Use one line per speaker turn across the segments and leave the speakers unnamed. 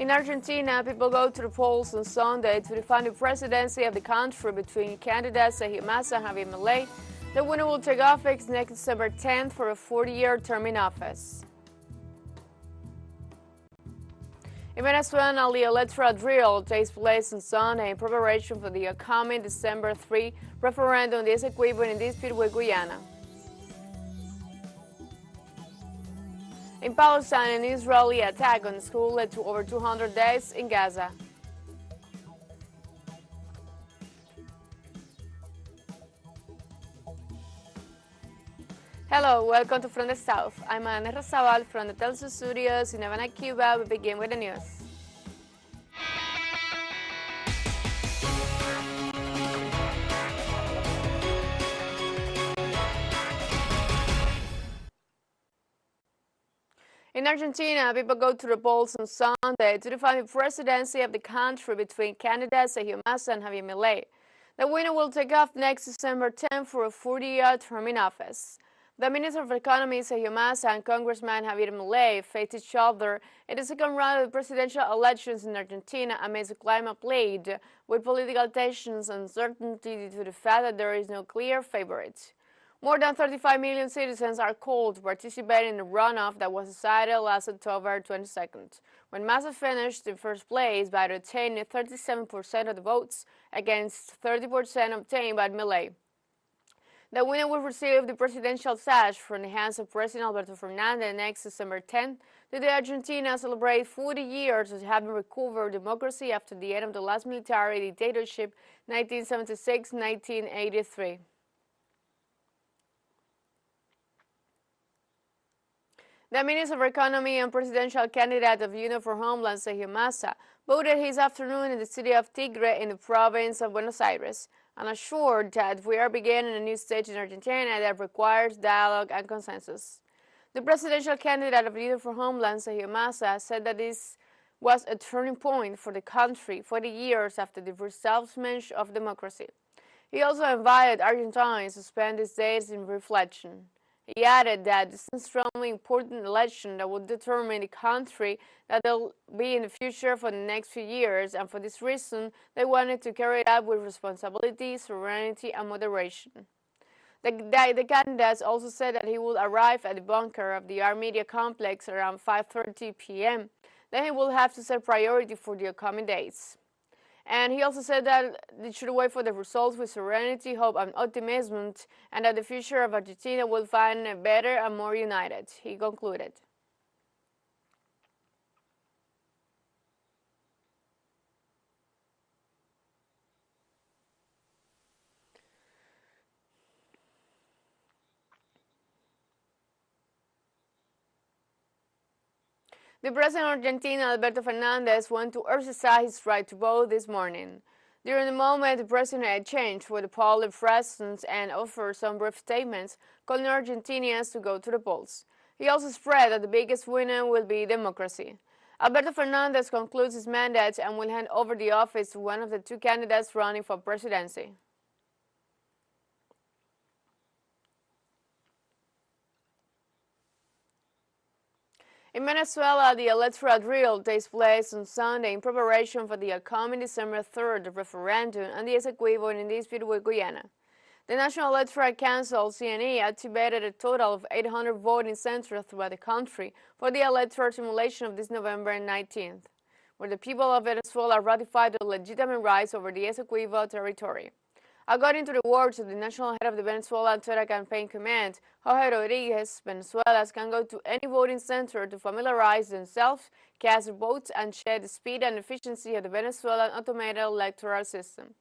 In Argentina, people go to the polls on Sunday to define the presidency of the country between candidates Sergio Massa and Javier Milei. The winner will take office next December 10th for a 40-year term in office. In Venezuela, the electoral drill takes place on Sunday in preparation for the upcoming December 3 referendum in the Essequibo in dispute with Guyana. In Palestine, an Israeli attack on the school led to over 200 deaths in Gaza. Hello, welcome to From the South. I'm Ana Razabal from the TeleSUR studios in Havana, Cuba. We begin with the news. In Argentina, people go to the polls on Sunday to define the presidency of the country between candidates Sergio Massa and Javier Milei. The winner will take off next December 10 for a 40-year term in office. The Minister of Economy, Sergio Massa, and Congressman Javier Milei faced each other in the second round of the presidential elections in Argentina amidst a climate plagued with political tensions and uncertainty due to the fact that there is no clear favorite. More than 35 million citizens are called to participate in the runoff that was decided last October 22nd, when Massa finished in first place by retaining 37% of the votes against 30% obtained by Milei. The winner will receive the presidential sash from the hands of President Alberto Fernandez next December 10th, the Argentina celebrate 40 years of having recovered democracy after the end of the last military dictatorship, 1976-1983. The Minister of Economy and presidential candidate of Union for Homeland, Sergio Massa, voted this afternoon in the city of Tigre in the province of Buenos Aires, and assured that we are beginning a new stage in Argentina that requires dialogue and consensus. The presidential candidate of Union for Homeland, Sergio Massa, said that this was a turning point for the country 40 years after the reestablishment of democracy. He also invited Argentines to spend these days in reflection. He added that this is an extremely important election that will determine the country that will be in the future for the next few years, and for this reason, they wanted to carry it out with responsibility, serenity, and moderation. The candidates also said that he would arrive at the bunker of the Armed Media Complex around 5:30 p.m. Then he will have to set priority for the upcoming days. And he also said that they should wait for the results with serenity, hope, and optimism, and that the future of Argentina will find a better and more united, he concluded. The President of Argentina, Alberto Fernandez, went to exercise his right to vote this morning. During the moment, the President had changed with the public presence and offered some brief statements, calling Argentinians to go to the polls. He also spread that the biggest winner will be democracy. Alberto Fernandez concludes his mandate and will hand over the office to one of the two candidates running for presidency. In Venezuela, the electoral drill takes place on Sunday in preparation for the upcoming December 3rd referendum on the Essequibo in dispute with Guyana. The National Electoral Council, CNE, activated a total of 800 voting centers throughout the country for the electoral simulation of this November 19th, where the people of Venezuela ratified their legitimate rights over the Essequibo territory. According to the words of the national head of the Venezuelan Terror Campaign Command, Jorge Rodriguez, Venezuelans can go to any voting center to familiarize themselves, cast their votes, and check the speed and efficiency of the Venezuelan automated electoral system.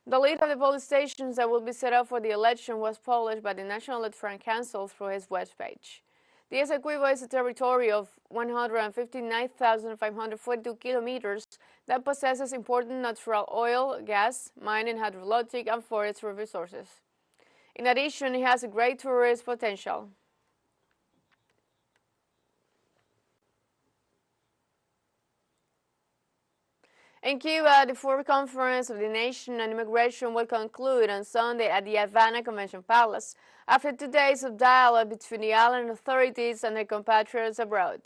The list of the polling stations that will be set up for the election was published by the National Electoral Council through his webpage. The Essequibo is a territory of 159,542 kilometers that possesses important natural oil, gas, mining, hydrologic, and forestry resources. In addition, it has a great tourist potential. In Cuba, the fourth conference of the nation on immigration will conclude on Sunday at the Havana Convention Palace after 2 days of dialogue between the island authorities and their compatriots abroad.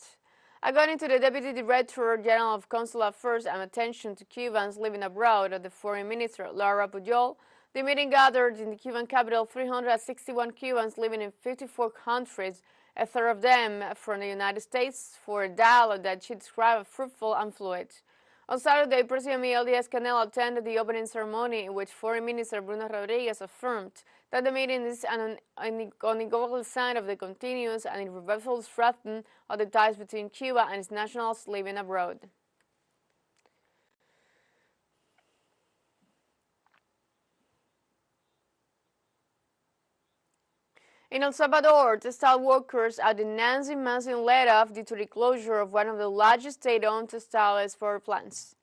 According to the Deputy Director General of Consular Affairs and Attention to Cubans living abroad of the Foreign Minister, Laura Pujol, the meeting gathered in the Cuban capital 361 Cubans living in 54 countries, a third of them from the United States, for a dialogue that she described as fruitful and fluid. On Saturday, President Miguel Diaz-Canel attended the opening ceremony in which Foreign Minister Bruno Rodriguez affirmed that the meeting is an unequivocal sign of the continuous and irreversible strengthening of the ties between Cuba and its nationals living abroad. In El Salvador, textile workers are denouncing massive layoff due to the closure of one of the largest state-owned textile export plants.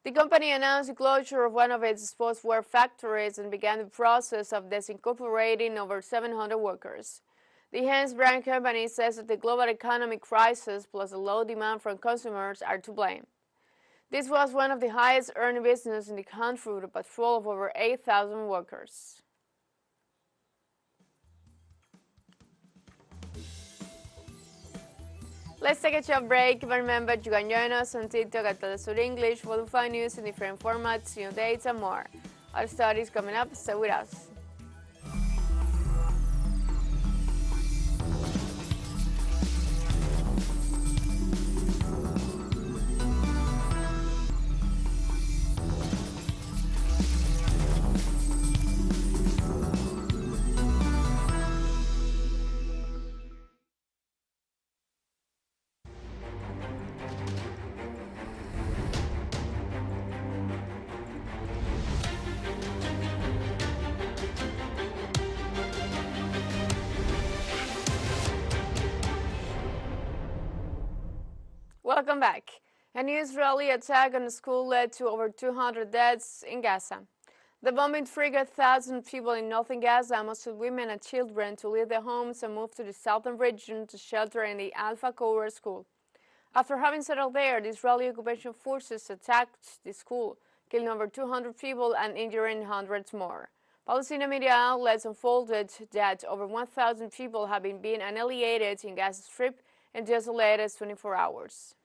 The company announced the closure of one of its sportswear factories and began the process of disincorporating over 700 workers. The Hans brand company says that the global economic crisis plus the low demand from consumers are to blame. This was one of the highest earning businesses in the country with a patrol of over 8,000 workers. Let's take a short break. Remember, you can join us on TikTok at TeleSUR English for the fun news in different formats, new dates, and more. Our story is coming up, stay with us. Welcome back. A new Israeli attack on a school led to over 200 deaths in Gaza. The bombing triggered thousands of people in northern Gaza, mostly women and children, to leave their homes and move to the southern region to shelter in the Al-Fakhura school. After having settled there, the Israeli occupation forces attacked the school, killing over 200 people and injuring hundreds more. Palestinian media outlets unfolded that over 1,000 people have been being annihilated in Gaza Strip in just the latest 24 hours.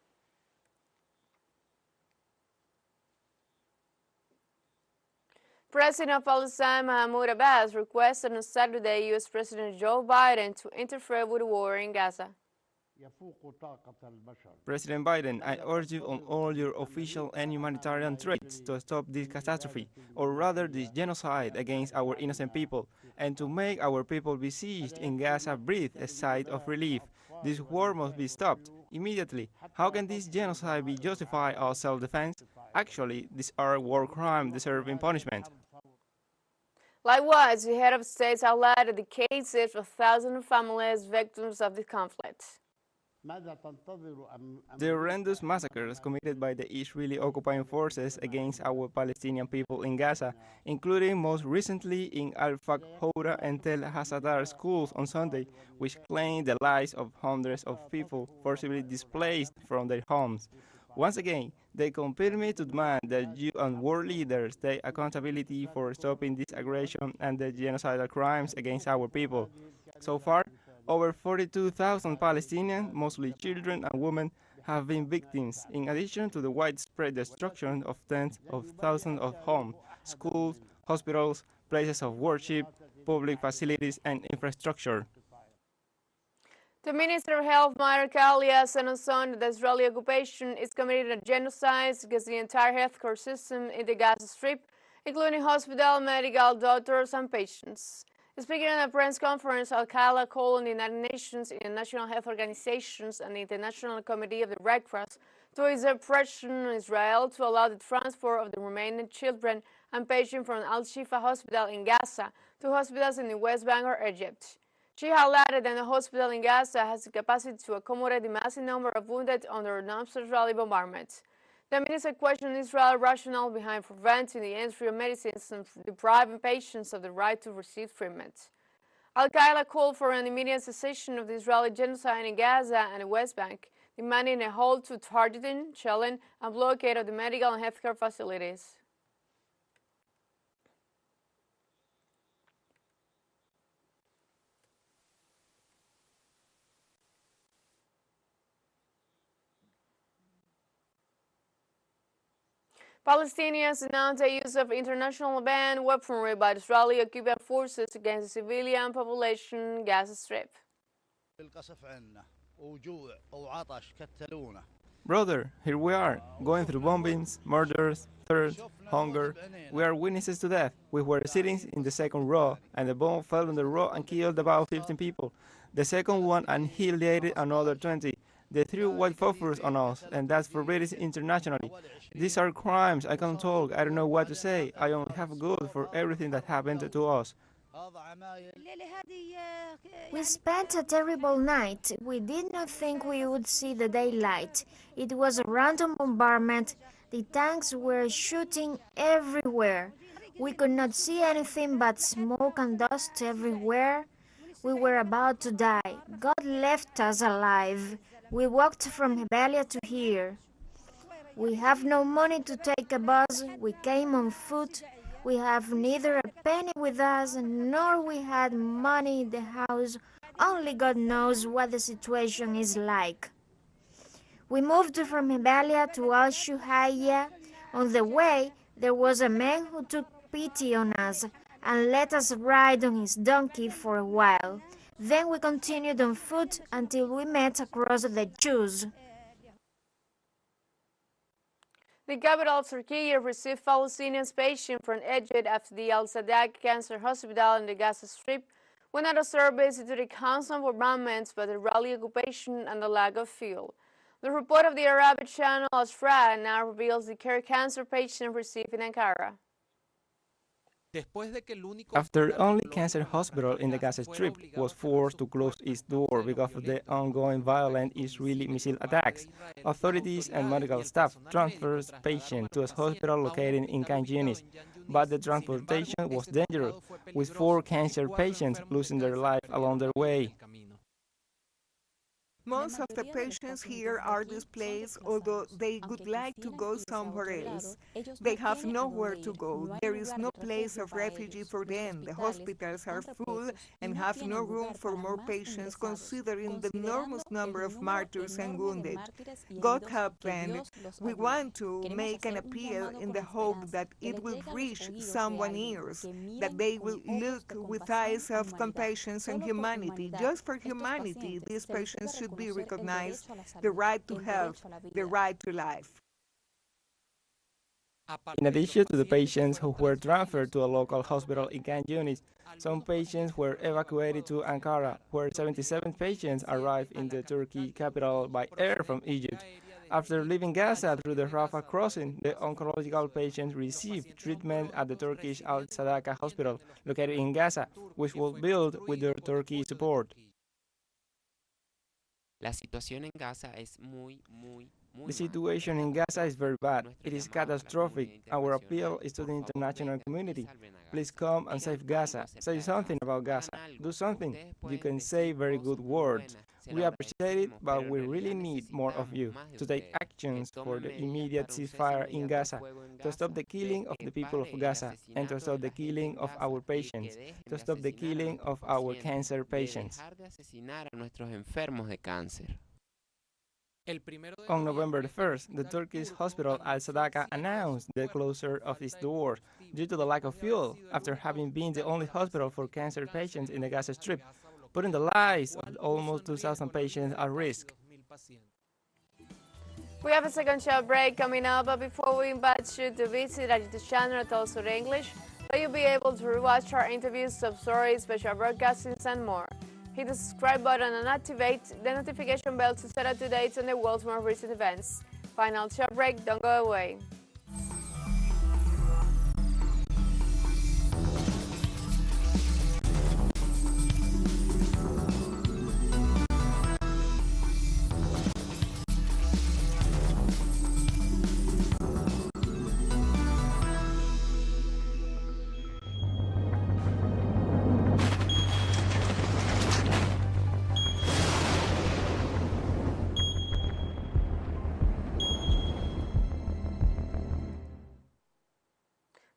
President of Palestine Mahmoud Abbas requested on Saturday U.S. President Joe Biden to interfere with the war in Gaza.
President Biden, I urge you on all your official and humanitarian threats to stop this catastrophe, or rather this genocide against our innocent people, and to make our people besieged in Gaza breathe a sigh of relief. This war must be stopped immediately. How can this genocide be justified as self-defense? Actually, these are war crimes deserving punishment.
Likewise, the head of state highlighted the cases of thousands of families victims of the conflict.
The horrendous massacres committed by the Israeli occupying forces against our Palestinian people in Gaza, including most recently in Al-Fakhura and TeleSUR schools on Sunday, which claimed the lives of hundreds of people forcibly displaced from their homes. Once again, they compel me to demand that you and world leaders take accountability for stopping this aggression and the genocidal crimes against our people. So far, over 42,000 Palestinians, mostly children and women, have been victims, in addition to the widespread destruction of tens of thousands of homes, schools, hospitals, places of worship, public facilities, and infrastructure.
The Minister of Health, Maher Kalia, said on Sunday that the Israeli occupation is committing a genocide against the entire healthcare system in the Gaza Strip, including hospital, medical, doctors, and patients. Speaking at a press conference, Al-Kalia called on the United Nations, international health organizations, and the International Committee of the Red Cross to exert pressure on Israel to allow the transport of the remaining children and patients from Al-Shifa Hospital in Gaza to hospitals in the West Bank or Egypt. She highlighted that the hospital in Gaza has the capacity to accommodate the massive number of wounded under non-Israeli bombardments. The minister questioned Israel's rationale behind preventing the entry of medicines and depriving patients of the right to receive treatment. Al-Qaeda called for an immediate cessation of the Israeli genocide in Gaza and the West Bank, demanding a halt to targeting, shelling, and blockade of the medical and healthcare facilities. Palestinians announced the use of international banned weaponry by Israeli-occupied forces against the civilian population in Gaza Strip.
Brother, here we are, going through bombings, murders, thirst, hunger. We are witnesses to death. We were sitting in the second row, and the bomb fell on the row and killed about 15 people. The second one annihilated another 20. They threw white phosphorus on us, and that's forbidden internationally. These are crimes. I can't talk. I don't know what to say. I only have good for everything that happened to us.
We spent a terrible night. We did not think we would see the daylight. It was a random bombardment. The tanks were shooting everywhere. We could not see anything but smoke and dust everywhere. We were about to die. God left us alive. We walked from Hebelia to here. We have no money to take a bus. We came on foot. We have neither a penny with us, nor we had money in the house. Only God knows what the situation is like. We moved from Hebelia to Al-Shuhaya. On the way, there was a man who took pity on us and let us ride on his donkey for a while. Then we continued on foot until we met across the Jews.
The capital of Turkey received Palestinian patients from Egypt after the Al-Sadak Cancer Hospital in the Gaza Strip went out of service due to the constant bombardments by the Israeli occupation and the lack of fuel. The report of the Arabic channel Al-Fra now reveals the care cancer patient received in Ankara.
After the only cancer hospital in the Gaza Strip was forced to close its door because of the ongoing violent Israeli missile attacks, authorities and medical staff transferred patients to a hospital located in Khan Yunis, but the transportation was dangerous, with 4 cancer patients losing their life along their way.
Most of the patients here are displaced, although they would like to go somewhere else. They have nowhere to go. There is no place of refuge for them. The hospitals are full and have no room for more patients, considering the enormous number of martyrs and wounded. God help them. We want to make an appeal in the hope that it will reach someone's ears, that they will look with eyes of compassion and humanity. Just for humanity, these patients should be recognized, the right to health, the right to life.
In addition to the patients who were transferred to a local hospital in Khan Yunis, some patients were evacuated to Ankara, where 77 patients arrived in the Turkey capital by air from Egypt. After leaving Gaza through the Rafah crossing, the oncological patients received treatment at the Turkish Al-Sadaka hospital, located in Gaza, which was built with their Turkey support.
La situación en Gaza es muy
The situation in Gaza is very bad. It is catastrophic. Our appeal is to the international community. Please come and save Gaza. Say something about Gaza. Do something. You can say very good words. We appreciate it, but we really need more of you to take actions for the immediate ceasefire in Gaza, to stop the killing of the people of Gaza, and to stop the killing of our patients, to stop the killing of our cancer patients. On November 1st, the Turkish hospital Al-Sadaka announced the closure of its doors due to the lack of fuel, after having been the only hospital for cancer patients in the Gaza Strip, putting the lives of almost 2,000 patients at risk.
We have a second short break coming up, but before we invite you to visit our YouTube channel TeleSUR English, where you'll be able to rewatch our interviews, sub-stories, special broadcastings, and more. Hit the subscribe button and activate the notification bell to set up to date on the world's more recent events. Final short break, don't go away.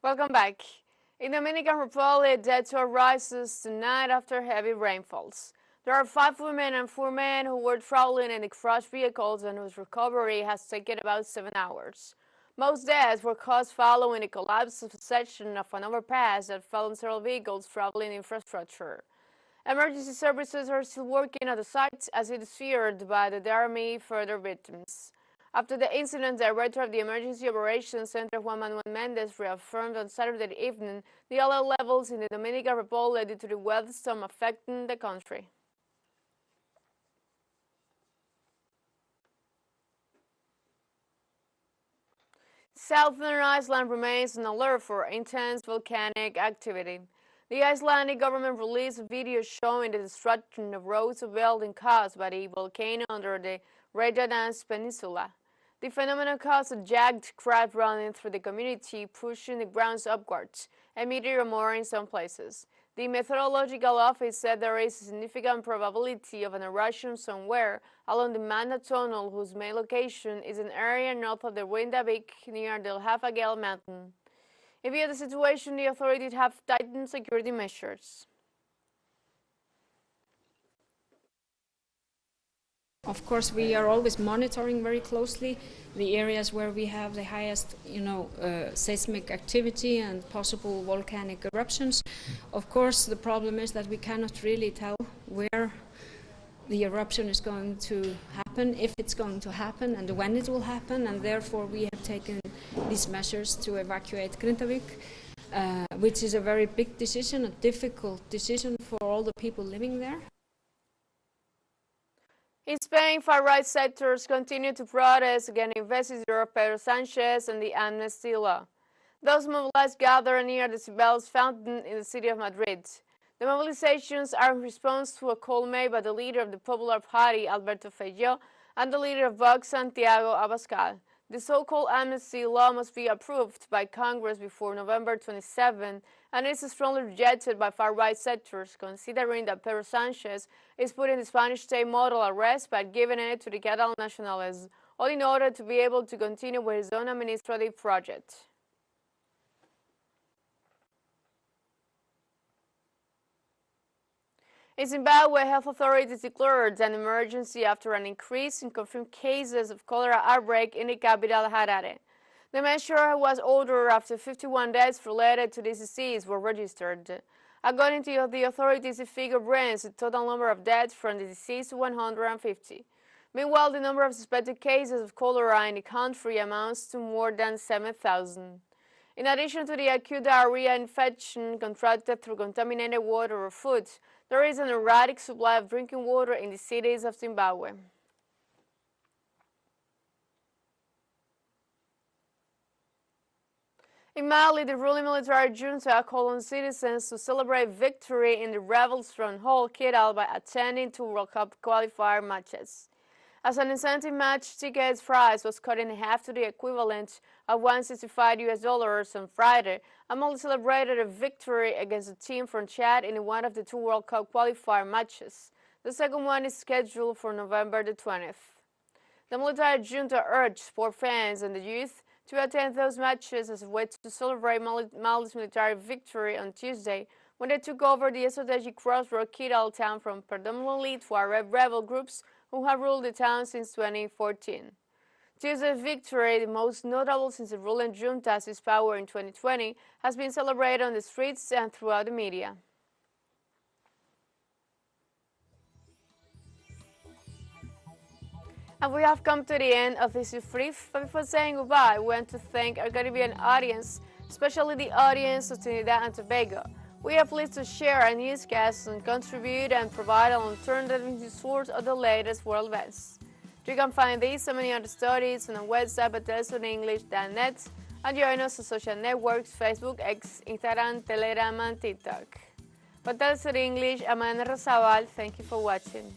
Welcome back. In the Dominican Republic, death toll rises tonight after heavy rainfalls. There are 5 women and 4 men who were traveling in the crushed vehicles and whose recovery has taken about 7 hours. Most deaths were caused following the collapse of a section of an overpass that fell on several vehicles traveling infrastructure. Emergency services are still working at the site as it is feared by the army further victims. After the incident, the director of the Emergency Operations Center, Juan Manuel Mendez, reaffirmed on Saturday evening the alert levels in the Dominican Republic due to the weather storm affecting the country. Southern Iceland remains on alert for intense volcanic activity. The Icelandic government released a video showing the destruction of roads and buildings caused by the volcano under the Reykjanes Peninsula. The phenomenon caused a jagged crack running through the community, pushing the grounds upwards, and meteor more in some places. The meteorological office said there is a significant probability of an eruption somewhere along the Manna Tunnel, whose main location is an area north of the Windavik near the Hafagel mountain. In view of the situation, the authorities have tightened security measures.
Of course, we are always monitoring very closely the areas where we have the highest, seismic activity and possible volcanic eruptions. Of course, the problem is that we cannot really tell where the eruption is going to happen, if it's going to happen, and when it will happen, and therefore we have taken these measures to evacuate Grindavik, which is a very big decision, a difficult decision for all the people living there.
In Spain, far-right sectors continue to protest against Investidor Pedro Sánchez and the amnesty law. Those mobilized gathered near the Cibeles fountain in the city of Madrid. The mobilizations are in response to a call made by the leader of the Popular Party, Alberto Feijóo, and the leader of Vox, Santiago Abascal. The so-called amnesty law must be approved by Congress before November 27, and is strongly rejected by far-right sectors, considering that Pedro Sánchez is putting the Spanish state model at rest by giving it to the Catalan nationalists, all in order to be able to continue with his own administrative project. In Zimbabwe, health authorities declared an emergency after an increase in confirmed cases of cholera outbreak in the capital, Harare. The measure was ordered after 51 deaths related to this disease were registered. According to the authorities, the figure brings the total number of deaths from the disease to 150. Meanwhile, the number of suspected cases of cholera in the country amounts to more than 7,000. In addition to the acute diarrhea infection contracted through contaminated water or food, there is an erratic supply of drinking water in the cities of Zimbabwe. In Mali, the ruling military junta called on citizens to celebrate victory in the rebel stronghold Kidal by attending 2 World Cup qualifier matches. As an incentive match, tickets price was cut in half to the equivalent of $165 on Friday. Mali celebrated a victory against a team from Chad in one of the 2 World Cup qualifier matches. The second one is scheduled for November the 20th. The military junta urged sport fans and the youth to attend those matches as a way to celebrate Mali's military victory on Tuesday when they took over the strategic crossroad Kidal town from predominantly Tuareg rebel groups who have ruled the town since 2014. Tuesday's victory, the most notable since the ruling junta seized power in 2020, has been celebrated on the streets and throughout the media. And we have come to the end of this brief, but before saying goodbye, we want to thank our Caribbean audience, especially the audience of Trinidad and Tobago. We are pleased to share our newscasts and contribute and provide an alternative source of the latest world events. You can find these and many other stories on our website at telesurenglish.net and join us on social networks, Facebook, X, Instagram, Telegram, and TikTok. For TeleSUR English, I'm Ana Rosabal. Thank you for watching.